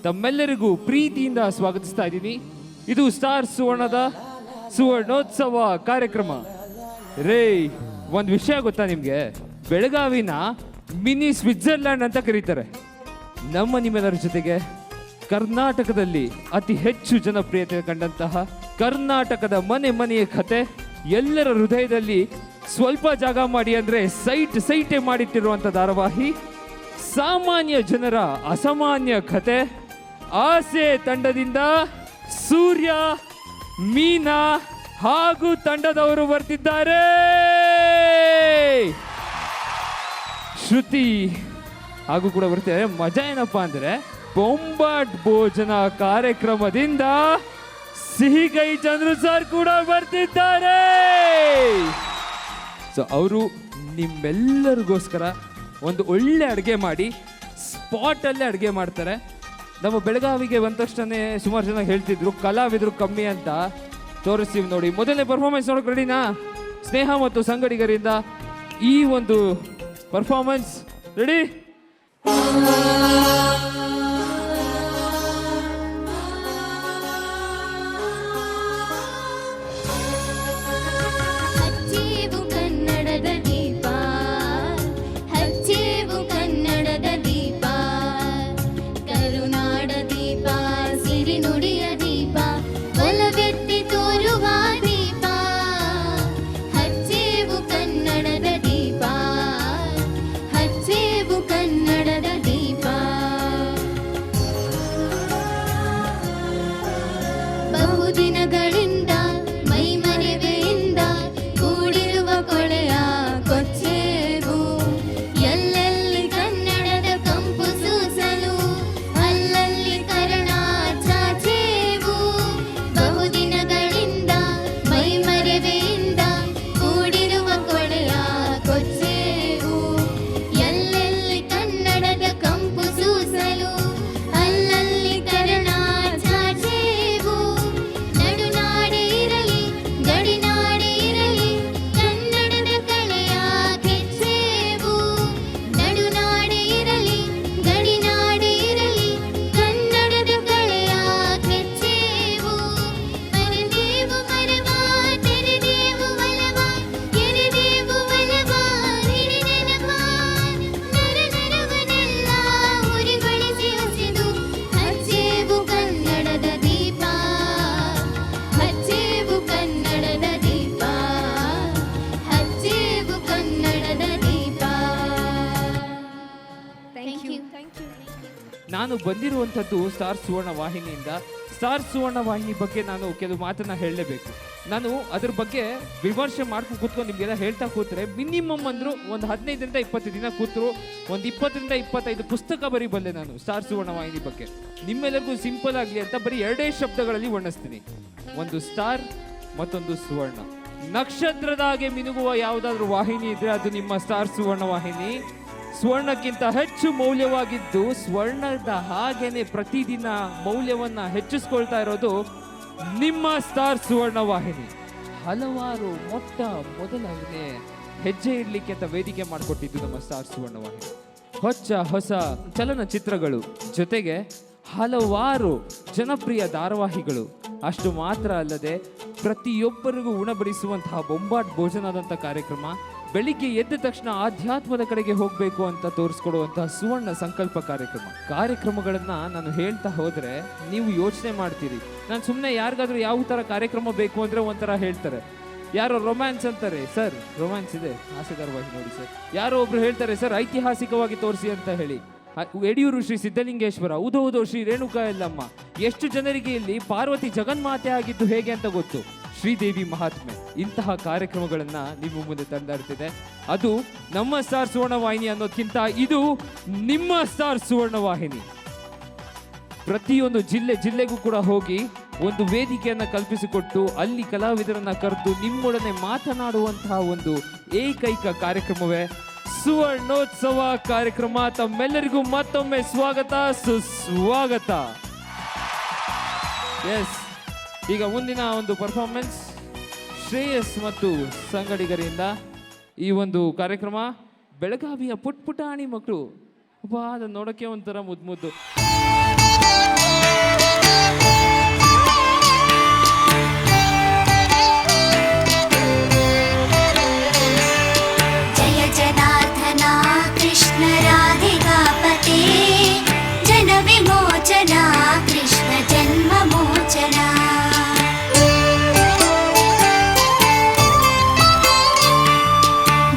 ತಮ್ಮೆಲ್ಲರಿಗೂ ಪ್ರೀತಿಯಿಂದ ಸ್ವಾಗತಿಸ್ತಾ ಇದ್ದೀನಿ. ಇದು ಸ್ಟಾರ್ ಸುವರ್ಣದ ಸುವರ್ಣೋತ್ಸವ ಕಾರ್ಯಕ್ರಮ. ರೇ, ಒಂದು ವಿಷಯ ಗೊತ್ತಾ ನಿಮಗೆ? ಬೆಳಗಾವಿನ ಮಿನಿ ಸ್ವಿಟ್ಜರ್ಲ್ಯಾಂಡ್ ಅಂತ ಕರೀತಾರೆ. ನಿಮ್ಮೆಲ್ಲರ ಜೊತೆಗೆ ಕರ್ನಾಟಕದಲ್ಲಿ ಅತಿ ಹೆಚ್ಚು ಜನಪ್ರಿಯತೆ ಕಂಡಂತಹ ಕರ್ನಾಟಕದ ಮನೆ ಮನೆಯ ಕತೆ, ಎಲ್ಲರ ಹೃದಯದಲ್ಲಿ ಸ್ವಲ್ಪ ಜಾಗ ಮಾಡಿ ಅಂದರೆ ಸೈಟೇ ಮಾಡಿಟ್ಟಿರುವಂಥ ಧಾರಾವಾಹಿ, ಸಾಮಾನ್ಯ ಜನರ ಅಸಾಮಾನ್ಯ ಕತೆ, ಆಸೆ ತಂಡದಿಂದ ಸೂರ್ಯ, ಮೀನಾ ಹಾಗೂ ತಂಡದವರು ಬರ್ತಿದ್ದಾರೆ. ಶ್ರುತಿ ಹಾಗೂ ಕೂಡ ಬರ್ತಿದ್ದಾರೆ. ಮಜಾ ಏನಪ್ಪಾ ಅಂದರೆ ಬೊಂಬಾಟ್ ಭೋಜನ ಕಾರ್ಯಕ್ರಮದಿಂದ ಸಿಹಿಗೈ ಚಂದ್ರು ಸರ್ ಕೂಡ ಬರ್ತಿದ್ದಾರೆ. ಸೊ ಅವರು ನಿಮ್ಮೆಲ್ಲರಿಗೋಸ್ಕರ ಒಂದು ಒಳ್ಳೆ ಅಡುಗೆ ಮಾಡಿ ಸ್ಪಾಟಲ್ಲೇ ಅಡುಗೆ ಮಾಡ್ತಾರೆ. ನಮ್ಮ ಬೆಳಗಾವಿಗೆ ಬಂದ ತಕ್ಷಣ ಸುಮಾರು ಜನ ಹೇಳ್ತಿದ್ರು ಕಲಾವಿದರು ಕಮ್ಮಿ ಅಂತ. ತೋರಿಸ್ತೀವಿ ನೋಡಿ. ಮೊದಲನೇ ಪರ್ಫಾರ್ಮೆನ್ಸ್ ನೋಡೋಕೆ ರೆಡಿನಾ? ಸ್ನೇಹ ಮತ್ತು ಸಂಗಡಿಗರಿಂದ ಈ ಒಂದು ಪರ್ಫಾರ್ಮೆನ್ಸ್ ರೆಡಿ? ನಾನು ಬಂದಿರುವಂಥದ್ದು ಸ್ಟಾರ್ ಸುವರ್ಣ ವಾಹಿನಿಯಿಂದ. ಸ್ಟಾರ್ ಸುವರ್ಣ ವಾಹಿನಿ ಬಗ್ಗೆ ನಾನು ಕೆಲವು ಮಾತನ್ನ ಹೇಳಲೇಬೇಕು. ನಾನು ಅದ್ರ ಬಗ್ಗೆ ವಿಮರ್ಶೆ ಮಾಡ್ಕೊಂಡು ಕೂತ್ಕೊಂಡು ನಿಮಗೆಲ್ಲ ಹೇಳ್ತಾ ಕೂತ್ರೆ ಮಿನಿಮಮ್ ಅಂದರೂ ಒಂದು 15ರಿಂದ 20 ದಿನ ಕೂತರು ಒಂದು 20ರಿಂದ 25 ಪುಸ್ತಕ ಬರೀಬಲ್ಲೆ ನಾನು ಸ್ಟಾರ್ ಸುವರ್ಣ ವಾಹಿನಿ ಬಗ್ಗೆ. ನಿಮ್ಮೆಲ್ಲರಿಗೂ ಸಿಂಪಲ್ ಆಗಲಿ ಅಂತ ಬರೀ 2 ಶಬ್ದಗಳಲ್ಲಿ ವರ್ಣಿಸ್ತೀನಿ. ಒಂದು ಸ್ಟಾರ್, ಮತ್ತೊಂದು ಸುವರ್ಣ. ನಕ್ಷತ್ರದ ಹಾಗೆ ಮಿನುಗುವ ಯಾವುದಾದ್ರೂ ವಾಹಿನಿ ಇದ್ರೆ ಅದು ನಿಮ್ಮ ಸ್ಟಾರ್ ಸುವರ್ಣ ವಾಹಿನಿ. ಸ್ವರ್ಣಕ್ಕಿಂತ ಹೆಚ್ಚು ಮೌಲ್ಯವಾಗಿದ್ದು ಸ್ವರ್ಣದ ಹಾಗೇನೆ ಪ್ರತಿದಿನ ಮೌಲ್ಯವನ್ನ ಹೆಚ್ಚಿಸ್ಕೊಳ್ತಾ ಇರೋದು ನಿಮ್ಮ ಸ್ಟಾರ್ ಸುವರ್ಣ ವಾಹಿನಿ. ಹಲವಾರು ಮೊದಲನೇ ಹೆಜ್ಜೆ ಇಡ್ಲಿಕ್ಕೆ ಅಂತ ವೇದಿಕೆ ಮಾಡಿಕೊಟ್ಟಿದ್ದು ನಮ್ಮ ಸ್ಟಾರ್ ಸುವರ್ಣ ವಾಹಿನಿ. ಹೊಸ ಚಲನಚಿತ್ರಗಳು ಜೊತೆಗೆ ಹಲವಾರು ಜನಪ್ರಿಯ ಧಾರಾವಾಹಿಗಳು. ಅಷ್ಟು ಮಾತ್ರ ಅಲ್ಲದೆ ಪ್ರತಿಯೊಬ್ಬರಿಗೂ ಉಣಬಡಿಸುವಂತಹ ಬೊಂಬಾಟ್ ಭೋಜನದಂಥ ಕಾರ್ಯಕ್ರಮ. ಬೆಳಿಗ್ಗೆ ಎದ್ದ ತಕ್ಷಣ ಆಧ್ಯಾತ್ಮದ ಕಡೆಗೆ ಹೋಗಬೇಕು ಅಂತ ತೋರಿಸ್ಕೊಡುವಂತಹ ಸುವರ್ಣ ಸಂಕಲ್ಪ ಕಾರ್ಯಕ್ರಮಗಳನ್ನ ನಾನು ಹೇಳ್ತಾ ಹೋದ್ರೆ ನೀವು ಯೋಚನೆ ಮಾಡ್ತೀರಿ. ನಾನು ಸುಮ್ಮನೆ ಯಾರಿಗಾದ್ರೂ ಯಾವ ಥರ ಕಾರ್ಯಕ್ರಮ ಬೇಕು ಅಂದರೆ ಒಂಥರ ಹೇಳ್ತಾರೆ. ಯಾರೋ ರೊಮ್ಯಾನ್ಸ್ ಅಂತಾರೆ, ಸರ್ ರೊಮ್ಯಾನ್ಸ್ ಇದೆ ಹಾಸ್ಯಧಾರವಾಗಿ ನೋಡಿ ಸರ್. ಯಾರೋ ಒಬ್ರು ಹೇಳ್ತಾರೆ ಸರ್ ಐತಿಹಾಸಿಕವಾಗಿ ತೋರಿಸಿ ಅಂತ ಹೇಳಿ. ಯಡಿಯೂರು ಶ್ರೀ ಸಿದ್ಧಲಿಂಗೇಶ್ವರ, ಉದೋ ಶ್ರೀ ರೇಣುಕಾ ಯಲ್ಲಮ್ಮ. ಎಷ್ಟು ಜನರಿಗೆ ಇಲ್ಲಿ ಪಾರ್ವತಿ ಜಗನ್ಮಾತೆ ಆಗಿದ್ದು ಹೇಗೆ ಅಂತ ಗೊತ್ತು. ಶ್ರೀದೇವಿ ಮಹಾತ್ಮೆ. ಇಂತಹ ಕಾರ್ಯಕ್ರಮಗಳನ್ನ ನಿಮ್ಮ ಮುಂದೆ ತಂದಾಡ್ತಿದೆ. ಅದು ನಮ್ಮ ಸ್ಟಾರ್ ಸುವರ್ಣ ವಾಹಿನಿ ಅನ್ನೋದಕ್ಕಿಂತ ಇದು ನಿಮ್ಮ ಸ್ಟಾರ್ ಸುವರ್ಣ ವಾಹಿನಿ. ಪ್ರತಿಯೊಂದು ಜಿಲ್ಲೆಗೂ ಕೂಡ ಹೋಗಿ ಒಂದು ವೇದಿಕೆಯನ್ನ ಕಲ್ಪಿಸಿಕೊಟ್ಟು ಅಲ್ಲಿ ಕಲಾವಿದರನ್ನ ಕರೆದು ನಿಮ್ಮೊಡನೆ ಮಾತನಾಡುವಂತಹ ಒಂದು ಏಕೈಕ ಕಾರ್ಯಕ್ರಮವೇ ಸುವರ್ಣೋತ್ಸವ ಕಾರ್ಯಕ್ರಮ. ತಮ್ಮೆಲ್ಲರಿಗೂ ಮತ್ತೊಮ್ಮೆ ಸ್ವಾಗತ, ಸುಸ್ವಾಗತ. ಎಸ್, ಈಗ ಮುಂದಿನ ಒಂದು ಪರ್ಫಾರ್ಮೆನ್ಸ್ ಶ್ರೇಯಸ್ ಮತ್ತು ಸಂಗಡಿಗರಿಂದ ಈ ಒಂದು ಕಾರ್ಯಕ್ರಮ. ಬೆಳಗಾವಿಯ ಪುಟ್ಪುಟಾಣಿ ಮಕ್ಕಳು ಅಬ್ಬಾ ಅದನ್ನ ನೋಡೋಕ್ಕೆ ಒಂಥರ ಮುದ್ದು ಮುದ್ದು. ಜಯ ಜನಾರ್ದನ ಕೃಷ್ಣ ರಾಧಿಕಾಪತಿ ಜನ ವಿಮೋಚನ ಕೃಷ್ಣ ಜನ್ಮ ಮೋಚನ.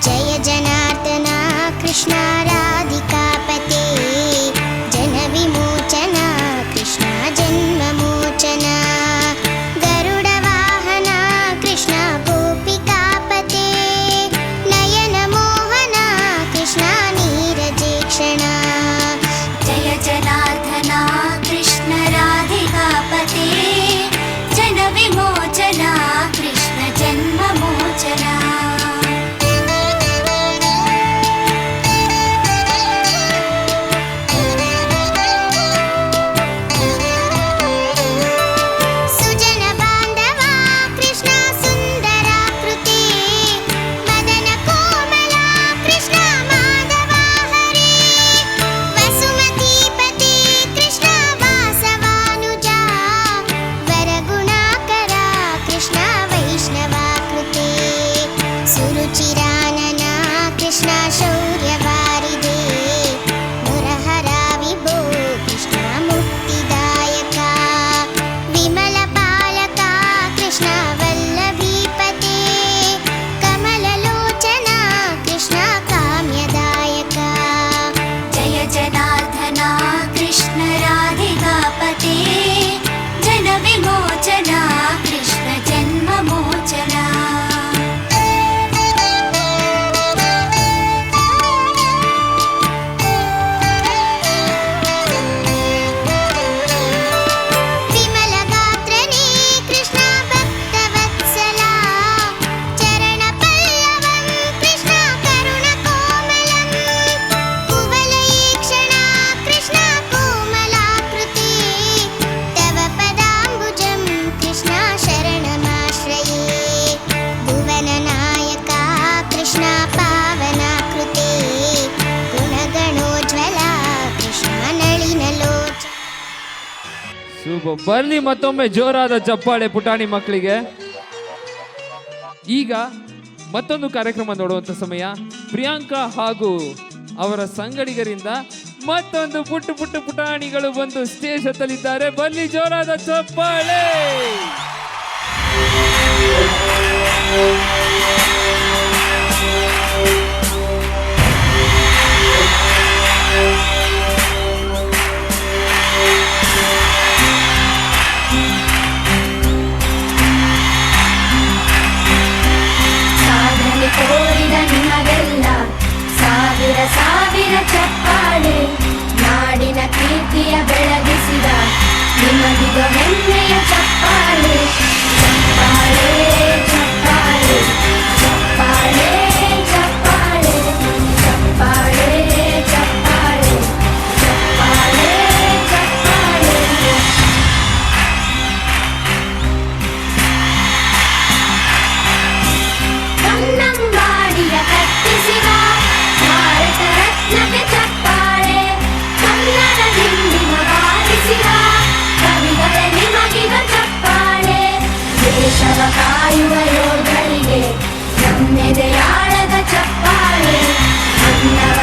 ಜಯ ಜನಾರ್ದನ ಕೃಷ್ಣ ರಾಧಿಕಾಪತಿ ಜನ ವಿಮೋಚನ ಕೃಷ್ಣ ಜನ್ಮ ಮೋಚನ. ಗರುಡ ವಾಹನ ಕೃಷ್ಣ ಗೋಪಿಕಾಪತಿ ನಯನ ಮೋಹನ ಕೃಷ್ಣ ನೀರಜೇಕ್ಷಣ. ಜಯ ಜನಾರ್ದನ ಕೃಷ್ಣ ರಾಧಿಕಾಪತಿ ಜನ ವಿಮೋಚನ ಕೃಷ್ಣ ಜನ್ಮ ಮೋಚನ. ಸುಜನ ಬಾಂಧವ ಕೃಷ್ಣ ಸುಂದರಾಕೃತಿ ಮದನ ಕೋಮಲ ಕೃಷ್ಣ ಮಾಧವ ಹರಿ. ವಸುಮತೀಪತಿ ಕೃಷ್ಣ ವಾಸವಾನುಜ ವರಗುಣಾಕರ ಕೃಷ್ಣ ವೈಷ್ಣವಾಕೃತಿ. ಸುರುಚಿರಾನನ ಕೃಷ್ಣ ಶೌರ್ಯವಾರಿಧಿ ಮುರಹರ ವಿಭೋ ಕೃಷ್ಣ ಮುಕ್ತಿದಾಯಕ. ವಿಮಲ ಪಾಲಕ ಕೃಷ್ಣ ವಲ್ಲಭೀಪತಿ ಕಮಲಲೋಚನ ಕೃಷ್ಣ ಕಾಮ್ಯದಾಯಕ. ಜಯ ಜನಾರ್ದನ ಕೃಷ್ಣ ರಾಧಿಕಾಪತಿ ಜನ ವಿಮೋಚನ ಕೃಷ್ಣ ಜನ್ಮ ಮೋಚನ. ವಿಮಲ ಗಾತ್ರನೇ ಕೃಷ್ಣ ಭಕ್ತವತ್ಸಲ ಚರಣ ಪಲ್ಲವಂ ಕೃಷ್ಣ ಕರುಣ ಕೋಮಲಂ. ಕುವಲಯೀಕ್ಷಣ ಕೃಷ್ಣ ಕೋಮಲಾಕೃತಿ ತವ ಪದಾಂಬುಜಂ ಕೃಷ್ಣ ಶರಣಮಾಶ್ರಯೇ. ಭುವನ ನಾಯಕ ಕೃಷ್ಣ ಪಾವನಾಕೃತಿ ಗುಣಗಣೋಜ್ವಲ ಕೃಷ್ಣ ನಳಿನಲೋಚ. ಸೂಪರ್. ಬರ್ಲಿ ಮತ್ತೊಮ್ಮೆ ಜೋರಾದ ಚಪ್ಪಾಳೆ ಪುಟಾಣಿ ಮಕ್ಕಳಿಗೆ. ಈಗ ಮತ್ತೊಂದು ಕಾರ್ಯಕ್ರಮ ನೋಡುವಂತ ಸಮಯ. ಪ್ರಿಯಾಂಕಾ ಹಾಗೂ ಅವರ ಸಂಗಡಿಗರಿಂದ ಮತ್ತೊಂದು ಪುಟ್ಟ ಪುಟ್ಟ ಪುಟಾಣಿಗಳು ಬಂದು ಸ್ಟೇಜ್ ಹತ್ತಲಿದ್ದಾರೆ. ಬರ್ಲಿ ಜೋರಾದ ಚಪ್ಪಾಳೆ. ಸಾಧನೆ ತೋರಿದ ನಿಮಗೆಲ್ಲ ಸಾವಿರ ಸಾವಿರ ಚಪ್ಪಾಳೆ. ನಾಡಿನ ಕೀರ್ತಿಯ ಬೆಳಗಿಸಿದ ನಿಮಗಿದು ಹೆಮ್ಮೆಯ ಚಪ್ಪಾಳೆ. ಚಪ್ಪಾಳೆ ಚಪ್ಪಾಳೆ ಚಪ್ಪಾಳೆ ಚಪ್ಪಾಳೆ ಚಪ್ಪಾಳೆ ಚಪ್ಪಾಳೆ ಚಪ್ಪಾಳೆ ಚಪ್ಪಾಳೆ. ಕನ್ನಂಬಾಡಿಯ ಕಟ್ಟಿಸಿದ ಭಾರತ ರತ್ನಕ್ಕೆ ಚಪ್ಪಾಳೆ. ಕನ್ನಡ ದಿಂಡಿನ ಬಾರಿಸಿದ ಕವಿಗಳ ನಿಮಗಿದ ಚಪ್ಪಾಳೆ. ದೇಶವ ಕಾಯುವ ಯೋಧರಿಗೆ ನಮ್ಮೆದೆಯಾಳದ ಚಪ್ಪಾಳೆ. ಅನ್ನವ